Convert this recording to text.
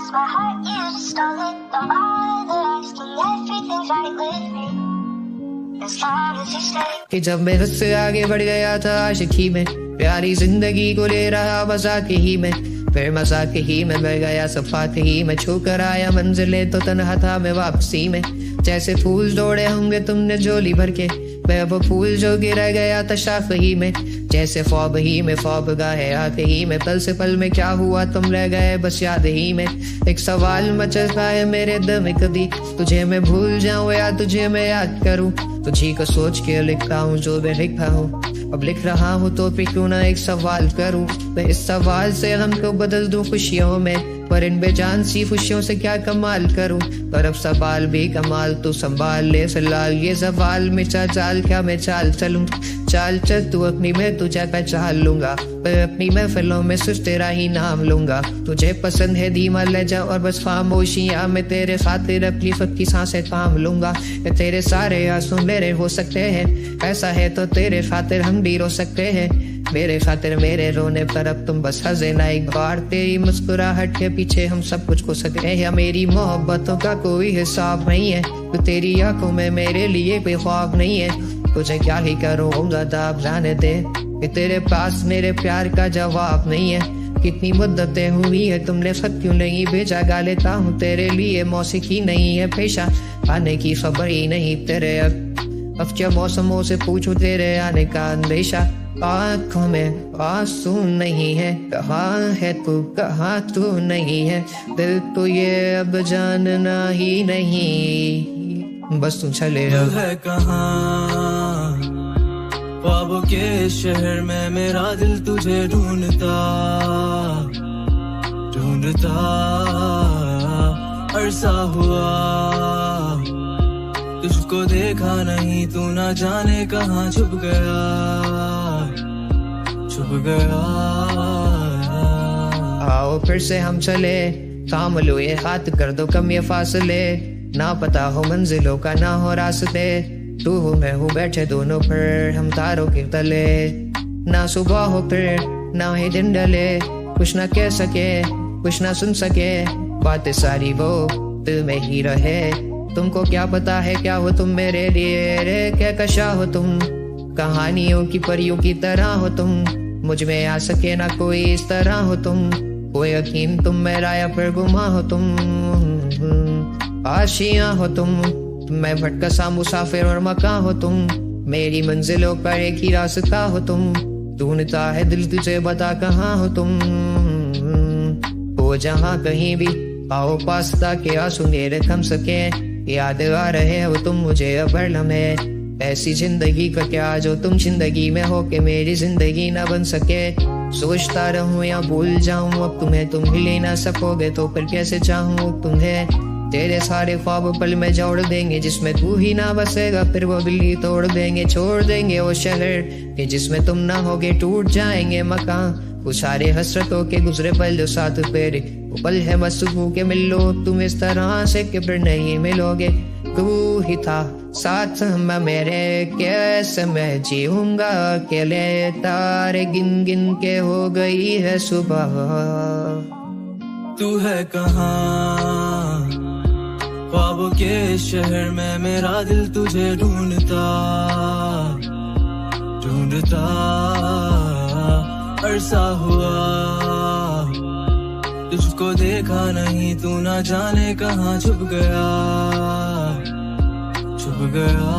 lost my heart, you just stole it. Don't bother asking, everything's right with me as long as you stay. कि जब मैं उससे आगे बढ़ गया था आशिकी में, प्यारी जिंदगी को ले रहा मजाक ही में, फिर मजाक ही में बढ़ गया सफात ही में, छू कर आया मंजिले तो तन्हा था मैं वापसी में। जैसे फूल जोड़े होंगे तुमने झोली भर के, मैं वो फूल जो गिर गया था शाख ही में, जैसे ख्वाब ही में ख्वाब गाहे आते ही में, पल से पल में क्या हुआ तुम रह गए बस याद ही में। एक सवाल मचलता है मेरे दिल में, कभी तुझे मैं भूल जाऊं या तुझे मैं याद करूं, तुझी को सोच के लिखता हूँ जो मैं लिखा हूँ। अब लिख रहा हूँ तो फिर क्यों ना एक सवाल करूं, मैं इस सवाल से हमको बदल दूं खुशियों में, पर इन बेजान सी खुशियों से क्या कमाल करूं। पर अब सवाल भी कमाल तो संभाल ले फिलहाल, ये सवाल में चाल क्या मैं चाल चलूं, चाल चल तू अपनी में तुझे पहचान लूंगा, मैं अपनी महफिलों में सिर्फ तेरा ही नाम लूंगा। तुझे पसंद है धीमा लहजा और बस खामोशियां, मैं तेरे खातिर अपनी खुद की सांसें थाम लूंगा। तेरे सारे आंसू मेरे हो सकते हैं, ऐसा है तो तेरे खातिर हम भी रो सकते हैं, मेरे खातिर मेरे रोने पर अब तुम बस हंसे ना एक बार। तेरी मुस्कुराहट के पीछे हम सब कुछ खो सकते हैं, मेरी मोहब्बतों का कोई हिसाब नहीं है, तो तेरी आंखों में मेरे लिए कोई ख्वाब नहीं है। तुझे क्या ही करूँ ज्यादा अब जाने दे, कि तेरे पास मेरे प्यार का जवाब नहीं है। कितनी मुद्दतें हुई है तुमने खत क्यों नहीं भेजा, गा लेता हूँ तेरे लिए मौसीकी नहीं है पेशा, आने की खबर ही नहीं तेरे अब क्या मौसमों से पूछूं तेरे आने का अंदेशा। आँखों में आंसू नहीं है, कहाँ है तू कहाँ तू नहीं है, दिल तो ये अब जानना ही नहीं, बस तू चले अब है कहाँ ख्वाबों के शहर में, मेरा दिल तुझे ढूंढता ढूंढता अरसा हुआ, तुझको देखा नहीं तू ना जाने कहाँ छुप गया छुप गया। आओ फिर से हम चले, थाम लो ये हाथ कर दो कम ये फासले, ना पता हो मंजिलों का ना हो रास्ते, तू हो मैं हूँ बैठे दोनों पर हम तारों के तले, ना सुबह हो फिर ना ही दिन डले, कुछ ना कह सके कुछ ना सुन सके, बातें सारी वो दिल में ही रहे। तुमको क्या पता है क्या हो तुम मेरे लिए रे, क्या कशा हो तुम कहानियों की परियों की तरह हो तुम, मुझ में आ सके ना कोई इस तरह हो तुम, कोई यकीन तुम मेरा या फिर गुमा हो तुम, आशियां हो तुम, मैं भटका सा मुसाफिर और मकान हो तुम, मेरी मंजिलों पर एक ही रास्ता हो तुम, ढूंढता है दिल तुझे बता कहाँ हो तुम, हो जहाँ कहीं भी आओ पास ताकि आंसू मेरे थम सके, याद आ रहे हो तुम मुझे अब हर लम्हे, ऐसी जिंदगी का क्या जो तुम जिंदगी में हो के मेरी जिंदगी ना बन सके। सोचता रहूं या भूल जाऊं अब तुम्हें, तुम ही ले ना सकोगे तो फिर कैसे चाहूं तुम्हें। तेरे सारे ख्वाब पल में जोड़ देंगे जिसमें तू ही ना बसेगा, फिर वो दिल्ली तोड़ देंगे छोड़ देंगे वो शहर के जिसमें तुम ना होगे, टूट जाएंगे मकान वो सारे हसरतों के गुजरे पल जो साथ तेरे, वो पल है बस के मिल लो तुम इस तरह से कि फिर नहीं मिलोगे। तू ही था साथ में मेरे, कैसे मैं जीऊंगा अकेले, तारे गिन गिन के हो गई है सुबह। तू है कहाँ ख्वाबों के शहर में, मेरा दिल तुझे ढूंढता ढूंढता अरसा हुआ, तुझको देखा नहीं तू ना जाने कहाँ छुप गया छुप गया।